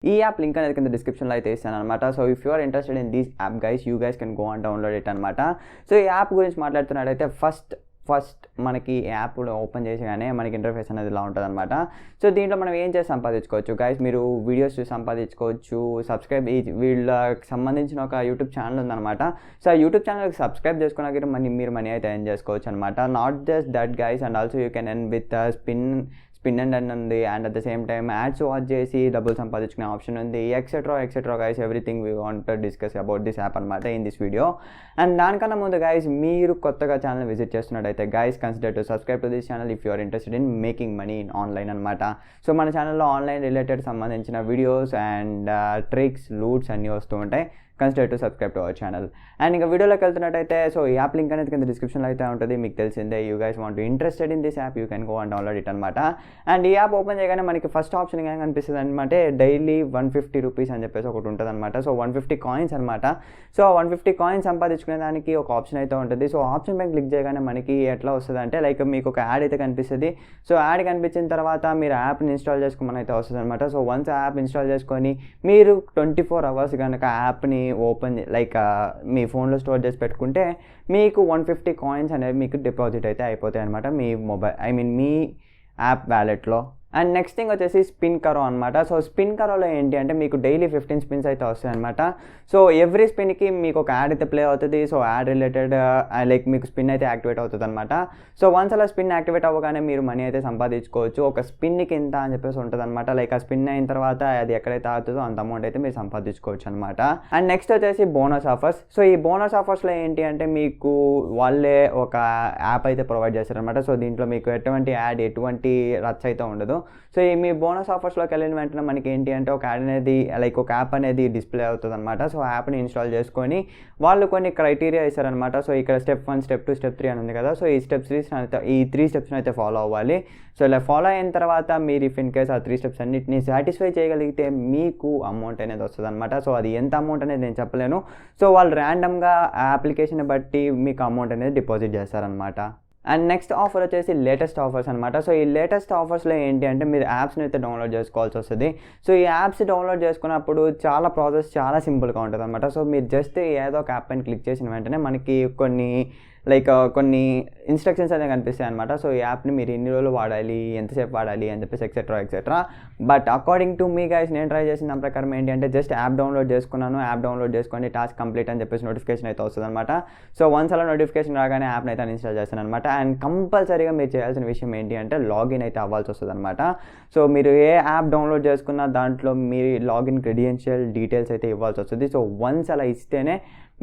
ఈ app link అనేది కింద డిస్క్రిప్షన్లో అయితే ఇస్తాను అనమాట. So if you are interested in this app guys, you guys can go and download it అనమాట. సో ఈ యాప్ గురించి మాట్లాడుతున్నట్టయితే ఫస్ట్ మనకి యాప్ ఓపెన్ చేసిగానే మనకి ఇంటర్ఫేస్ అనేది ఇలా ఉంటుంది అనమాట. సో దీంట్లో మనం ఏం చేసి సంపాదించుకోవచ్చు గైస్, మీరు వీడియోస్ చూసి సంపాదించుకోవచ్చు. వీళ్ళకి సంబంధించిన ఒక యూట్యూబ్ ఛానల్ ఉందన్నమాట. సో ఆ యూట్యూబ్ ఛానల్కి సబ్స్క్రైబ్ చేసుకున్నాక మీరు మనీ అయితే ఎర్న్ చేసుకోవచ్చు అనమాట. Not just that guys, and also you can earn with spin and అన్ ఉంది, and at the same time ads watch చేసి డబ్బులు సంపాదించుకునే ఆప్షన్ ఉంది, etcetera guys. Everything we want to discuss about this app అనమాట in this video. And దానికన్నా ముందు guys, మీరు కొత్తగా ఛానల్ విజిట్ చేస్తున్నట్టయితే guys consider to subscribe to this channel if you are interested in making money in online అనమాట. సో మన ఛానల్లో ఆన్లైన్ రిలేటెడ్ సంబంధించిన వీడియోస్ అండ్ ట్రిక్స్, లూట్స్ అన్నీ వస్తూ ఉంటాయి. Consider to subscribe to our channel. And ఇంకా వీడియోలోకి వెళ్తున్నట్టయితే, సో ఈ యాప్ లింక్ అనేది కింద డిస్క్రిప్షన్లో అయితే ఉంటుంది. మీకు తెలిసిందే, you guys want interested in this app, you can go and download it అనమాట. అండ్ ఈ యాప్ ఓపెన్ చేయగానే మనకి ఫస్ట్ ఆప్షన్ ఏం కనిపిస్తుంది అనమాట, డైలీ 150 రూపీస్ అని చెప్పేసి ఒకటి ఉంటుంది అనమాట. సో 150 కాయిన్స్ అనమాట. సో 150 కాయిన్స్ సంపాదించుకునే దానికి ఒక ఆప్షన్ అయితే ఉంటుంది. సో ఆప్షన్ పైన క్లిక్ చేయగానే మనకి ఎట్లా వస్తుంది అంటే, లైక్ మీకు ఒక యాడ్ అయితే కనిపిస్తుంది. సో యాడ్ కనిపించిన తర్వాత మీరు యాప్ని ఇన్స్టాల్ చేసుకోమని అయితే వస్తుంది అనమాట. సో వన్స్ యాప్ ఇన్స్టాల్ చేసుకొని మీరు 24 అవర్స్ కనుక యాప్ని మీ ఫోన్లో స్టోర్ చేసి పెట్టుకుంటే మీకు 150 కాయిన్స్ అనేవి మీకు డిపాజిట్ అయితే అయిపోతాయి అనమాట మీ మీ యాప్ వ్యాలెట్లో. అండ్ నెక్స్ట్ థింగ్ వచ్చేసి స్పిన్ కరో అనమాట. సో స్పిన్ కరోలో ఏంటి అంటే మీకు డైలీ 15 స్పిన్స్ అయితే వస్తాయి అనమాట. సో ఎవ్రీ స్పిన్కి మీకు ఒక యాడ్ అయితే ప్లే అవుతుంది. సో యాడ్ రిలేటెడ్ మీకు స్పిన్ అయితే యాక్టివేట్ అవుతుంది అనమాట. సో వన్స్ అలా స్పిన్ యాక్టివేట్ అవ్వగానే మీరు మనీ అయితే సంపాదించుకోవచ్చు. ఒక స్పిన్కి ఇంత అని చెప్పేసి ఉంటుంది అనమాట. ఆ స్పిన్ అయిన తర్వాత అది ఎక్కడైతే అవుతుందో అంత అమౌంట్ అయితే మీరు సంపాదించుకోవచ్చు అనమాట. అండ్ నెక్స్ట్ వచ్చేసి బోనస్ ఆఫర్స్. సో ఈ బోనస్ ఆఫర్స్లో ఏంటి అంటే మీకు వాళ్ళే ఒక యాప్ అయితే ప్రొవైడ్ చేస్తారనమాట. సో దీంట్లో మీకు ఎటువంటి యాడ్, ఎటువంటి రచ్చ అయితే ఉండదు. సో ఈ మీ బోనస్ ఆఫర్స్లోకి వెళ్ళిన వెంటనే మనకి ఏంటి అంటే ఒక యాడ్ అనేది ఒక యాప్ అనేది డిస్ప్లే అవుతుంది అనమాట. సో యాప్ని ఇన్స్టాల్ చేసుకొని వాళ్ళు కొన్ని క్రైటీరియా ఇస్తారనమాట. సో ఇక్కడ స్టెప్ 1, స్టెప్ 2, స్టెప్ 3 అని ఉంది కదా. సో ఈ ఈ 3 స్టెప్స్ని అయితే ఫాలో అవ్వాలి. సో ఇలా ఫాలో అయిన తర్వాత మీరు ఇఫ్ ఇన్ కేస్ ఆ 3 స్టెప్స్ అన్నిటిని సాటిస్ఫై చేయగలిగితే మీకు అమౌంట్ అనేది వస్తుంది అనమాట. సో అది ఎంత అమౌంట్ అనేది నేను చెప్పలేను. సో వాళ్ళు ర్యాండమ్గా అప్లికేషన్ బట్టి మీకు అమౌంట్ అనేది డిపాజిట్ చేస్తారనమాట. అండ్ నెక్స్ట్ ఆఫర్ వచ్చేసి లేటెస్ట్ ఆఫర్స్ అనమాట. సో ఈ లేటెస్ట్ ఆఫర్స్లో ఏంటి అంటే మీరు యాప్స్ని అయితే డౌన్లోడ్ చేసుకోవాల్సి వస్తుంది. సో ఈ యాప్స్ డౌన్లోడ్ చేసుకున్నప్పుడు ప్రాసెస్ చాలా సింపుల్గా ఉంటుంది అనమాట. సో మీరు జస్ట్ ఏదో ఒక యాప్ పైన క్లిక్ చేసిన వెంటనే మనకి కొన్ని ఇన్స్ట్రక్షన్స్ అనేవి కనిపిస్తాయి అనమాట. సో ఈ యాప్ని మీరు ఎన్ని రోజులు వాడాలి, ఎంతసేపు వాడాలి అని చెప్పేసి etcetera. But according to me guys, నేను ట్రై చేసిన దాని ప్రకారం ఏంటి అంటే జస్ట్ యాప్ డౌన్లోడ్ చేసుకున్నాను, యాప్ డౌన్లోడ్ చేసుకొని టాస్క్ కంప్లీట్ అని చెప్పేసి నోటిఫికేషన్ అయితే వస్తుంది అనమాట. సో వన్స్ అలా నోటిఫికేషన్ రాగానే యాప్ని అయితే ఇన్స్టాల్ చేస్తాను అనమాట. అండ్ కంపల్సరీగా మీరు చేయాల్సిన విషయం ఏంటి అంటే లాగిన్ అయితే అవ్వాల్సి వస్తుంది అనమాట. సో మీరు ఏ యాప్ డౌన్లోడ్ చేసుకున్నా దాంట్లో మీరు లాగిన్ క్రెడెన్షియల్ డీటెయిల్స్ అయితే ఇవ్వాల్సి వస్తుంది. సో వన్స్ అలా ఇస్తేనే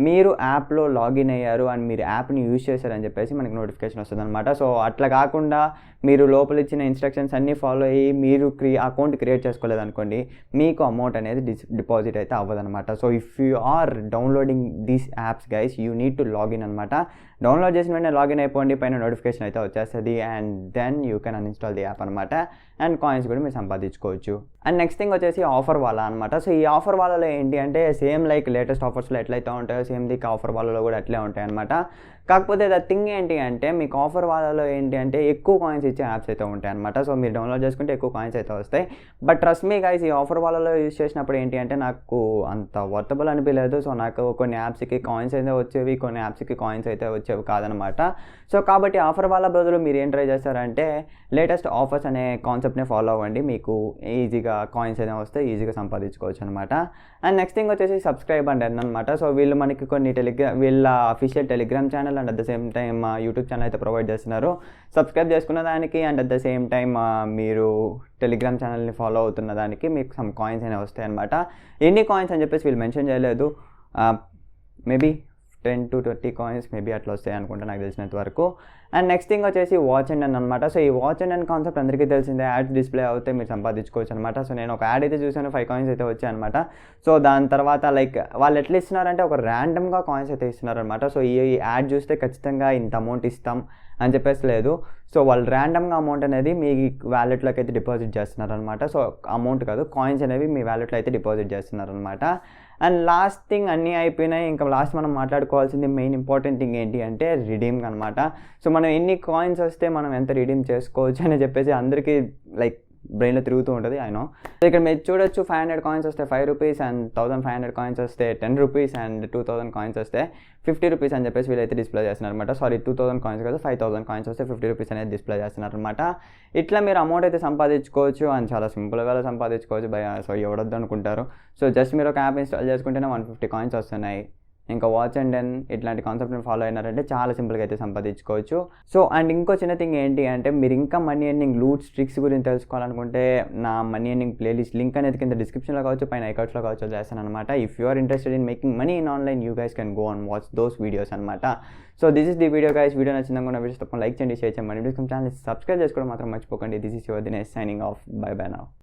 మీరు యాప్లో లాగిన్ అయ్యారు అండ్ మీరు యాప్ని యూజ్ చేశారని చెప్పేసి మనకి నోటిఫికేషన్ వస్తుంది అనమాట. సో అట్లా కాకుండా మీరు లోపల ఇచ్చిన ఇన్స్ట్రక్షన్స్ అన్నీ ఫాలో అయ్యి మీరు అకౌంట్ క్రియేట్ చేసుకోలేదనుకోండి, మీకు అమౌంట్ అనేది డిపాజిట్ అయితే అవ్వదనమాట. So if you are downloading these apps guys, you need to login అనమాట. డౌన్లోడ్ చేసిన వెంటనే లాగిన్ అయిపోండి, పైన నోటిఫికేషన్ అయితే వచ్చేస్తుంది. And then you can uninstall the app అనమాట. అండ్ కాయిన్స్ కూడా మీరు సంపాదించుకోవచ్చు. అండ్ నెక్స్ట్ థింగ్ వచ్చేసి ఆఫర్ వాలా అనమాట. సో ఈ ఆఫర్ వాలాలో ఏంటి అంటే సేమ్ లేటెస్ట్ ఆఫర్స్లో ఎట్లయితే ఉంటాయో సేమ్ ఆఫర్ వాలాలో కూడా అట్లే ఉంటాయి అనమాట. కాకపోతే ద థింగ్ ఏంటి అంటే మీకు ఆఫర్ వాలాలో ఏంటి అంటే ఎక్కువ కాయిన్స్ ఇచ్చే యాప్స్ అయితే ఉంటాయి అనమాట. సో మీరు డౌన్లోడ్ చేసుకుంటే ఎక్కువ కాయిన్స్ అయితే వస్తాయి. బట్ ట్రస్ట్ మీ గైస్, ఈ ఆఫర్ వాలాలో యూజ్ చేసినప్పుడు ఏంటి అంటే నాకు అంత వర్తబుల్ అనిపించలేదు. సో నాకు కొన్ని యాప్స్కి కాయిన్స్ అయితే వచ్చేవి, కొన్ని యాప్స్కి కాయిన్స్ అయితే వచ్చేవి కాదనమాట. సో కాబట్టి ఆఫర్ వాలా బదులు మీరు ఏం ట్రై చేస్తారంటే లేటెస్ట్ ఆఫర్స్ అనే కాన్సెప్ట్ని ఫాలో అవ్వండి. మీకు ఈజీగా కాయిన్స్ అయితే వస్తే ఈజీగా సంపాదించుకోవచ్చు అనమాట. అండ్ నెక్స్ట్ థింగ్ వచ్చేసి సబ్స్క్రైబ్ అండ్ ఎర్న్ అనమాట. సో వీళ్ళు మనకి కొన్ని వీళ్ళ official Telegram channel and at the same time YouTube channel అయితే ప్రొవైడ్ చేస్తున్నారు. సబ్స్క్రైబ్ చేసుకున్న దానికి and at the same time మీరు టెలిగ్రామ్ ఛానల్ని ఫాలో అవుతున్న దానికి మీకు సమ్ కాయిన్స్ అనేవి వస్తాయి అనమాట. ఎన్ని కాయిన్స్ అని చెప్పేసి వీళ్ళు మెన్షన్ చేయలేదు. మేబీ 10 to 20 కాయిన్స్ మేబీ అట్లా వస్తాయి అనుకుంటా నాకు తెలిసినంత వరకు. అండ్ నెక్స్ట్ థింగ్ వచ్చేసి వాచ్ అండ్ ఎర్న్ అనమాట. సో ఈ వాచ్ అండ్ ఎర్న్ కాన్సెప్ట్ అందరికీ తెలిసిందే, యాడ్స్ డిస్ప్లే అవుతే మీరు సంపాదించుకోవచ్చు అనమాట. సో నేను ఒక యాడ్ అయితే చూసాను, 5 కాయిన్స్ అయితే వచ్చాయి అనమాట. సో దాని తర్వాత వాళ్ళు ఎట్లా ఇస్తున్నారంటే ఒక ర్యాండమ్గా కాయిన్స్ అయితే ఇస్తున్నారు అనమాట. సో ఈ యాడ్ చూస్తే ఖచ్చితంగా ఇంత అమౌంట్ ఇస్తాం అని చెప్పేసి లేదు. సో వాళ్ళు ర్యాండమ్గా అమౌంట్ అనేది మీ వ్యాలెట్లోకి అయితే డిపాజిట్ చేస్తున్నారనమాట. సో అమౌంట్ కాదు, కాయిన్స్ అనేవి మీ వ్యాలెట్లో అయితే డిపాజిట్ చేస్తున్నారనమాట. అండ్ లాస్ట్ థింగ్ అన్నీ అయిపోయినాయి, ఇంకా లాస్ట్ మనం మాట్లాడుకోవాల్సింది మెయిన్ ఇంపార్టెంట్ థింగ్ ఏంటి అంటే రిడీమ్ అనమాట. సో మనం ఎన్ని కాయిన్స్ వస్తే మనం ఎంత రిడీమ్ చేసుకోవచ్చు అని చెప్పేసి అందరికీ బ్రెయిన్లో తిరుగుతూ ఉంటుంది ఐ నో. సో ఇక్కడ మీరు చూడొచ్చు 500 కాయిన్స్ వస్తే 5 రూపీస్ అండ్ 1500 కాయిన్స్ వస్తే 10 రూపీస్ అండ్ 2000 కాయిన్స్ వస్తే 50 రూపీస్ అని చెప్పేసి వీళ్ళైతే డిస్ప్లే చేస్తున్నారు అనమాట. సారీ 2000 కాయిన్స్ కదా 5000 కాయిన్స్ వస్తే 50 రూపీస్ అనేది డిస్ప్లే చేస్తున్నారు అనమాట. ఇట్లా మీరు అమౌంట్ అయితే సంపాదించుకోవచ్చు అండ్ చాలా సింపుల్గా సంపాదించుకోవచ్చు భయ. సో ఎవడొద్దు అనుకుంటారు. సో జస్ట్ మీరు ఒక యాప్ ఇన్స్టాల్ చేసుకుంటేనే 150 కాయిన్స్ వస్తున్నాయి. ఇంకా వాచ్ అండ్ డెన్ ఇట్లాంటి కాన్సెప్ట్ని ఫాలో అయినారంటే చాలా సింపుల్గా అయితే సంపాదించుకోవచ్చు. సో అండ్ ఇంకో చిన్న థింగ్ ఏంటి అంటే మీరు ఇంకా మనీ ఎర్నింగ్ లూట్స్ ట్రిక్స్ గురించి తెలుసుకోవాలనుకుంటే నా మనీ ఎర్నింగ్ ప్లేలిస్ట్ లింక్ అనేది కింద డిస్క్రిప్షన్లో కావచ్చు పైన ఐకార్డ్స్లో కావచ్చు చేస్తాను అనమాట. If you are interested in making money in online you guys can go and watch those videos అనమాట. So this is the video guys. Video నచ్చిందనుకున్న వీడియోస్ తప్పకుండా లైక్ చేయండి, షేర్ చేయండి, ఛానల్ సబ్స్క్రైబ్ చేసుకోవడం మాత్రం మర్చిపోకండి. This is your Dinesh signing off. Bye bye now.